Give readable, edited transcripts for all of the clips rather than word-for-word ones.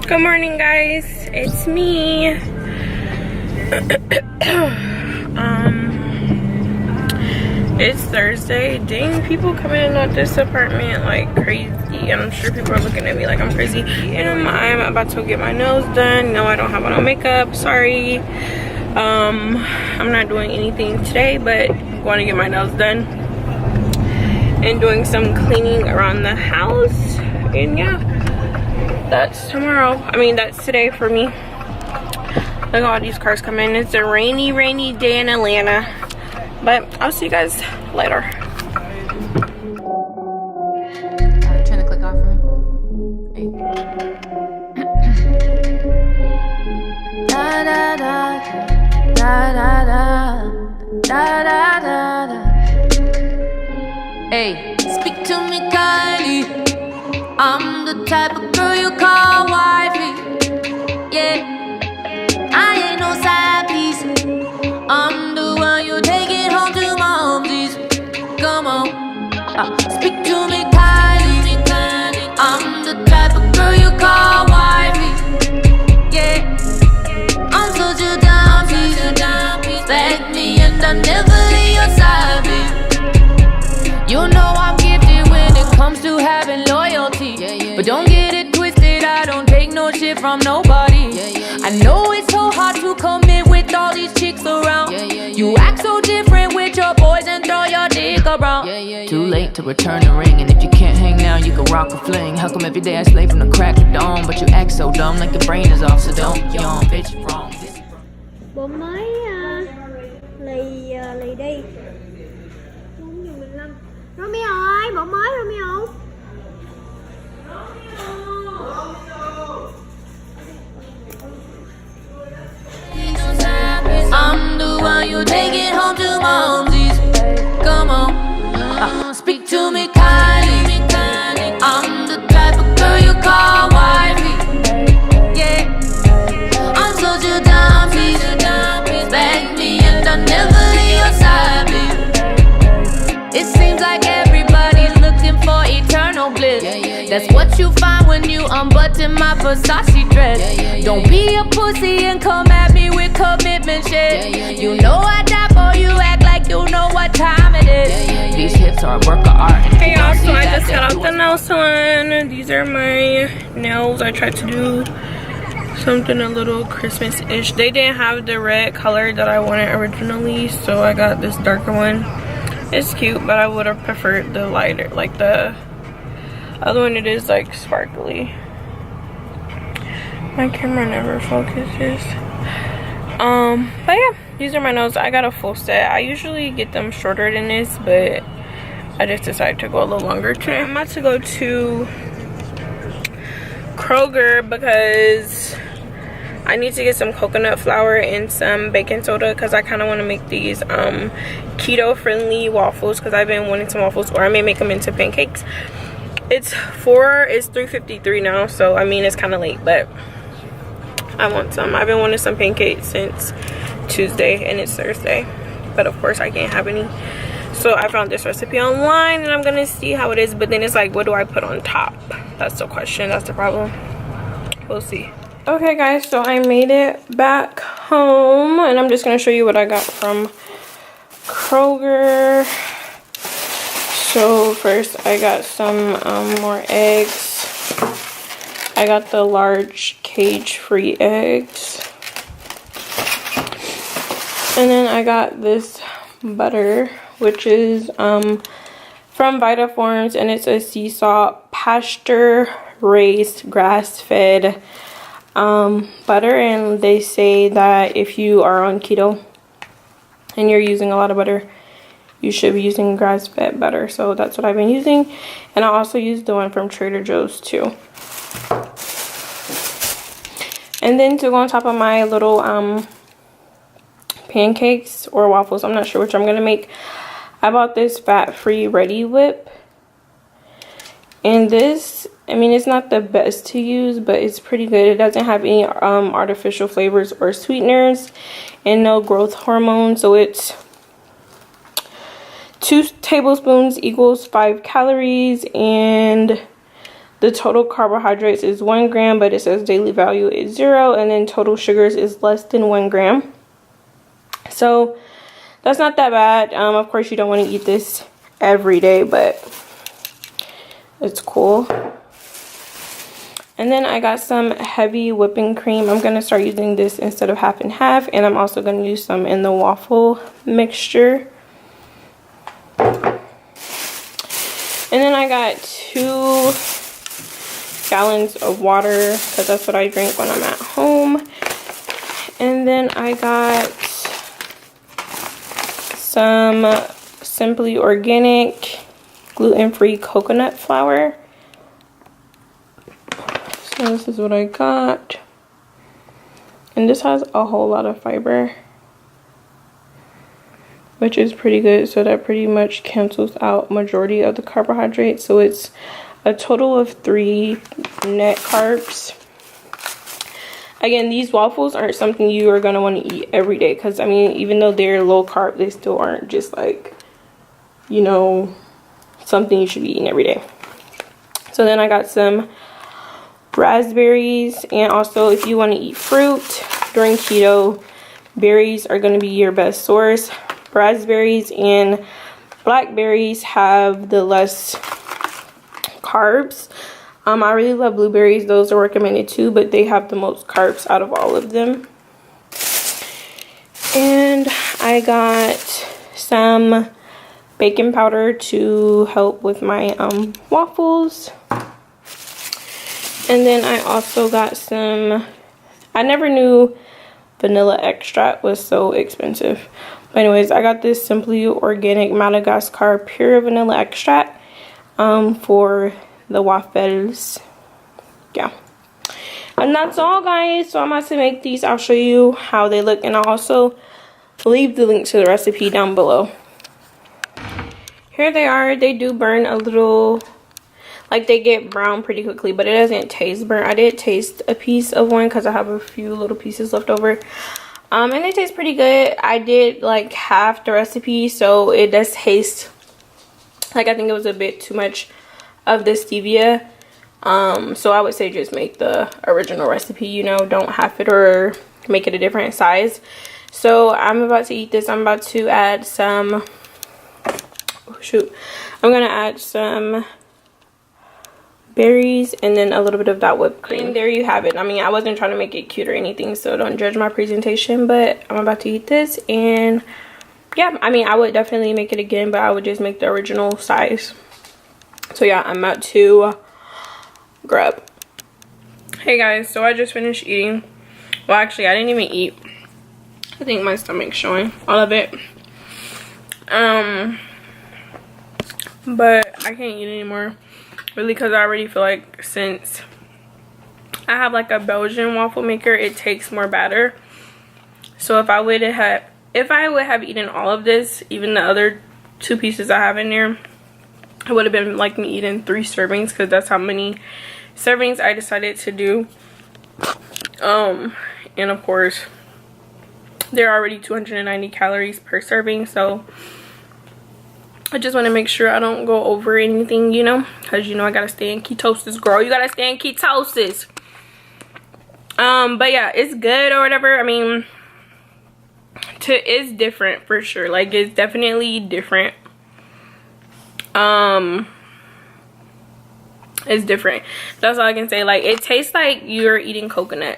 Good morning, guys. It's me. It's Thursday. Dang, people coming in at this apartment like crazy. And I'm sure people are looking at me like I'm crazy. And I'm about to get my nails done. No, I don't have on no makeup. Sorry. I'm not doing anything today, but I'm going to get my nails done and doing some cleaning around the house. And yeah, that's tomorrow. I mean, that's today for me. Look at all these cars coming in. It's a rainy day in Atlanta. But I'll see you guys later. Trying to click off for me. Hey. Da da da da da da da da da. Hey, speak to me kindly. I'm the type of girl you call wifey. Yeah, I ain't no side piece. I'm the one you take it home to momsies. Come on, speak to me kindly. I'm the type of girl you call wifey. Yeah, I'm such a dime piece. Respect me and I'll never leave your side, babe. You know I'm gifted when it comes to having loyalty. But don't get it twisted, I don't take no shit from nobody. I know it's so hard to commit with all these chicks around. You act so different with your boys and throw your dick around. Too late to return the ring, and if you can't hang now, you can rock a fling. How come every day I slay from the crack of dawn, but you act so dumb like your brain is off, so don't yawn, bitch, wrong. Bố mới lì đi 4:15. Romeo ơi, bộ mới Romeo. I'm the one you take it home to momsies. Come on, speak to me kindly. I'm the type of girl you call wifey. Yeah, I'm such a dime piece. Respect me and I'll never leave your side, babe. It seems like everybody's looking for eternal bliss. That's what you find when you unbutton my Versace dress. Don't be a pussy and come at me with commitment shit. You know I die for you, act like you know what time it is. These hips are a work of art. Hey y'all, so I just got out the nail salon. These are my nails. I tried to do something a little Christmas-ish. They didn't have the red color that I wanted originally, so I got this darker one. It's cute, but I would have preferred the lighter, like the other one. It is like sparkly. My camera never focuses. But yeah, these are my nails. I got a full set. I usually get them shorter than this, but I just decided to go a little longer today. I'm about to go to Kroger because I need to get some coconut flour and some baking soda because I kind of want to make these keto friendly waffles because I've been wanting some waffles, or I may make them into pancakes. It's 3:53 now, so I mean it's kind of late, but I want some. I've been wanting some pancakes since Tuesday and it's Thursday, but of course I can't have any. So I found this recipe online and I'm gonna see how it is, but then it's like, what do I put on top? That's the question. That's the problem. We'll see. Okay guys, so I made it back home and I'm just gonna show you what I got from Kroger. So first I got some more eggs. I got the large cage-free eggs. And then I got this butter, which is from Vitaforms, and it's a sea salt pasture-raised grass-fed butter. And they say that if you are on keto and you're using a lot of butter, you should be using grass-fed butter. So that's what I've been using. And I also use the one from Trader Joe's too. And then to go on top of my little pancakes or waffles, I'm not sure which I'm gonna make, I bought this fat-free Ready Whip. And this, I mean, it's not the best to use, but it's pretty good. It doesn't have any artificial flavors or sweeteners and no growth hormones. So it's 2 tablespoons equals 5 calories, and the total carbohydrates is 1 gram, but it says daily value is 0, and then total sugars is less than 1 gram. So that's not that bad. Of course, you don't want to eat this every day, but it's cool. And then I got some heavy whipping cream. I'm going to start using this instead of half and half, and I'm also going to use some in the waffle mixture. And then I got 2 gallons of water because that's what I drink when I'm at home. And then I got some Simply Organic gluten-free coconut flour. So this is what I got. And this has a whole lot of fiber, which is pretty good. So that pretty much cancels out majority of the carbohydrates. So it's a total of 3 net carbs. Again, these waffles aren't something you are going to want to eat every day. Because, I mean, even though they're low carb, they still aren't just like, you know, something you should be eating every day. So then I got some raspberries. And also, if you want to eat fruit during keto, berries are going to be your best source. Raspberries and blackberries have the less carbs. I really love blueberries. Those are recommended too, but they have the most carbs out of all of them. And I got some baking powder to help with my waffles. And then I also got some, I never knew vanilla extract was so expensive. But anyways, I got this Simply Organic Madagascar pure vanilla extract for the waffles. Yeah, and that's all, guys. So I'm about to make these. I'll show you how they look, and I'll also leave the link to the recipe down below. Here they are. They do burn a little, like they get brown pretty quickly, but it doesn't taste burnt. I did taste a piece of one because I have a few little pieces left over. And they taste pretty good. I did like half the recipe, so it does taste like, I think it was a bit too much of the stevia. So I would say just make the original recipe, you know, don't half it or make it a different size. So I'm about to eat this. I'm about to add some, oh shoot, I'm gonna add some berries and then a little bit of that whipped cream. And there you have it. I mean, I wasn't trying to make it cute or anything, so don't judge my presentation, but I'm about to eat this. And yeah, I mean, I would definitely make it again, but I would just make the original size. So yeah, I'm about to grab. Hey guys, so I just finished eating. Well, actually, I didn't even eat. I think my stomach's showing all of it. But I can't eat anymore, really, because I already feel like since I have like a Belgian waffle maker, it takes more batter. So if I would have eaten all of this, even the other 2 pieces I have in there, it would have been like me eating 3 servings, because that's how many servings I decided to do. And of course, they're already 290 calories per serving, so I just want to make sure I don't go over anything, you know, because you know I gotta stay in ketosis, girl. You gotta stay in ketosis. But yeah, it's good or whatever. I mean, it's different for sure. Like, it's definitely different. It's different. That's all I can say. Like, it tastes like you're eating coconut.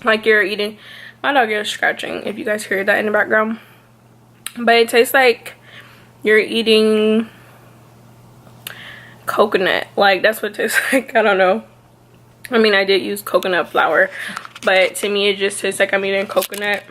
Like you're eating, my dog is scratching if you guys hear that in the background. But it tastes like you're eating coconut. Like, that's what it tastes like. I don't know. I mean, I did use coconut flour, but to me it just tastes like I'm eating coconut.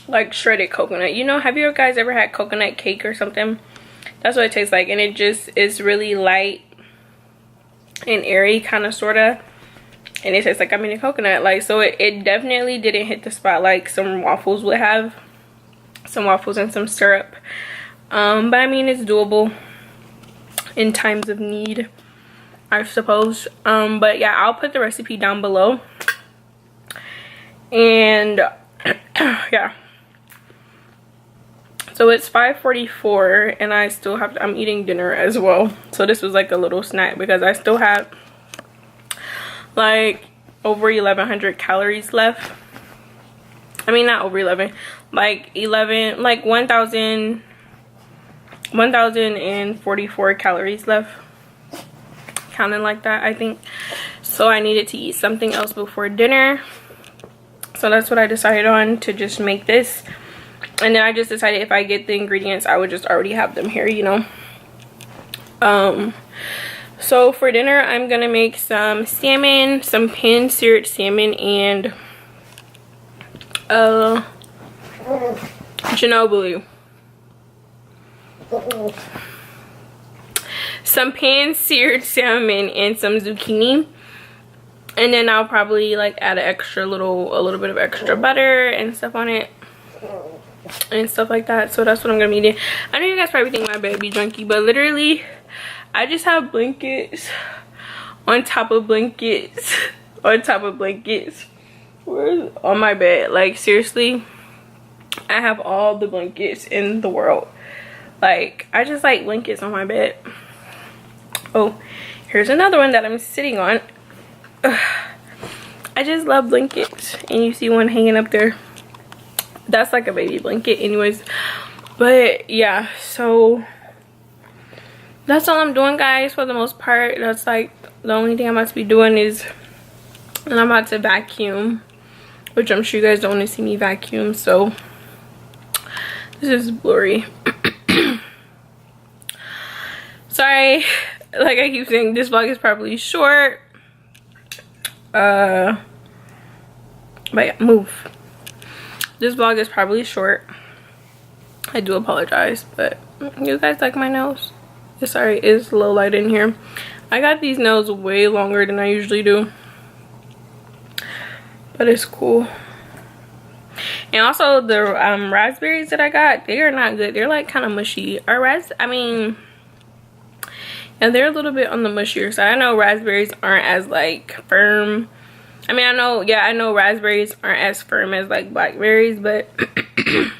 Like shredded coconut. You know, have you guys ever had coconut cake or something? That's what it tastes like. And it just is really light and airy, kind of, sort of. And it tastes like I'm eating coconut. Like, so it definitely didn't hit the spot like some waffles would have. Some waffles and some syrup. But I mean, it's doable in times of need, I suppose. But yeah, I'll put the recipe down below. And yeah. So it's 5:44 and I still have I'm eating dinner as well. So this was like a little snack because I still have like over 1,100 calories left. I mean, not over 11, like 1,044 calories left, counting like that, I think. So I needed to eat something else before dinner, so that's what I decided on, to just make this. And then I just decided if I get the ingredients, I would just already have them here, you know. So for dinner, I'm gonna make some salmon, some pan-seared salmon, and ginobili. Some pan-seared salmon and some zucchini. And then I'll probably like add a little bit of extra butter and stuff on it and stuff like that. So that's what I'm gonna be eating. I know you guys probably think my bed be junky, but literally I just have blankets on top of blankets on top of blankets on my bed. Like seriously, I have all the blankets in the world. Like I just like blankets on my bed. Oh, here's another one that I'm sitting on. I just love blankets, and you see one hanging up there. That's like a baby blanket anyways. But yeah, so that's all I'm doing, guys, for the most part. That's like the only thing I'm about to be doing is, and I'm about to vacuum, which I'm sure you guys don't want to see me vacuum, so this is blurry. Sorry, like I keep saying, this vlog is probably short. But yeah, move. This vlog is probably short. I do apologize, but you guys like my nails? Sorry, it's low light in here. I got these nails way longer than I usually do, but it's cool. And also the raspberries that I got, they are not good. They're like kind of mushy. And they're a little bit on the mushier side. I know raspberries aren't as like firm. I mean, I know raspberries aren't as firm as like blackberries, but I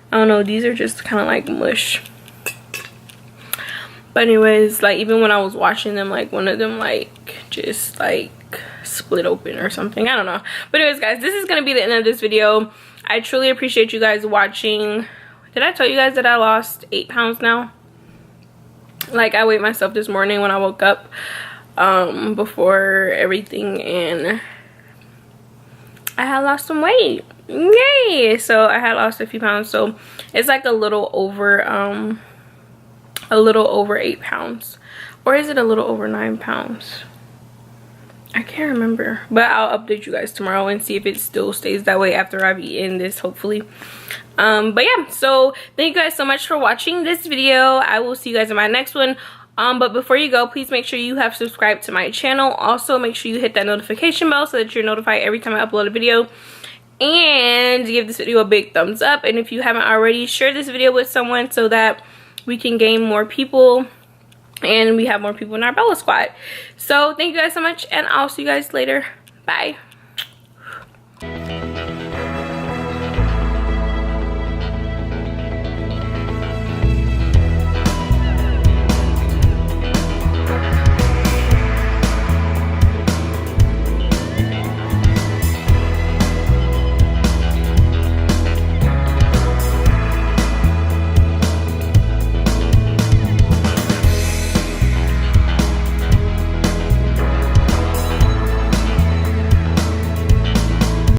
don't know, these are just kind of like mush. But anyways, like even when I was washing them, like one of them like just like split open or something. I don't know. But anyways, guys, this is gonna be the end of this video. I truly appreciate you guys watching. Did I tell you guys that I lost 8 pounds now? Like I weighed myself this morning when I woke up before everything, and I had lost some weight. Yay! So I had lost a few pounds, so it's like a little over 8 pounds, or is it a little over 9 pounds? I can't remember, but I'll update you guys tomorrow and see if it still stays that way after I've eaten this, hopefully. But yeah, so thank you guys so much for watching this video. I will see you guys in my next one. But before you go, please make sure you have subscribed to my channel. Also, make sure you hit that notification bell so that you're notified every time I upload a video. And give this video a big thumbs up. And if you haven't already, share this video with someone so that we can gain more people and we have more people in our Bella Squad. So thank you guys so much, and I'll see you guys later. Bye.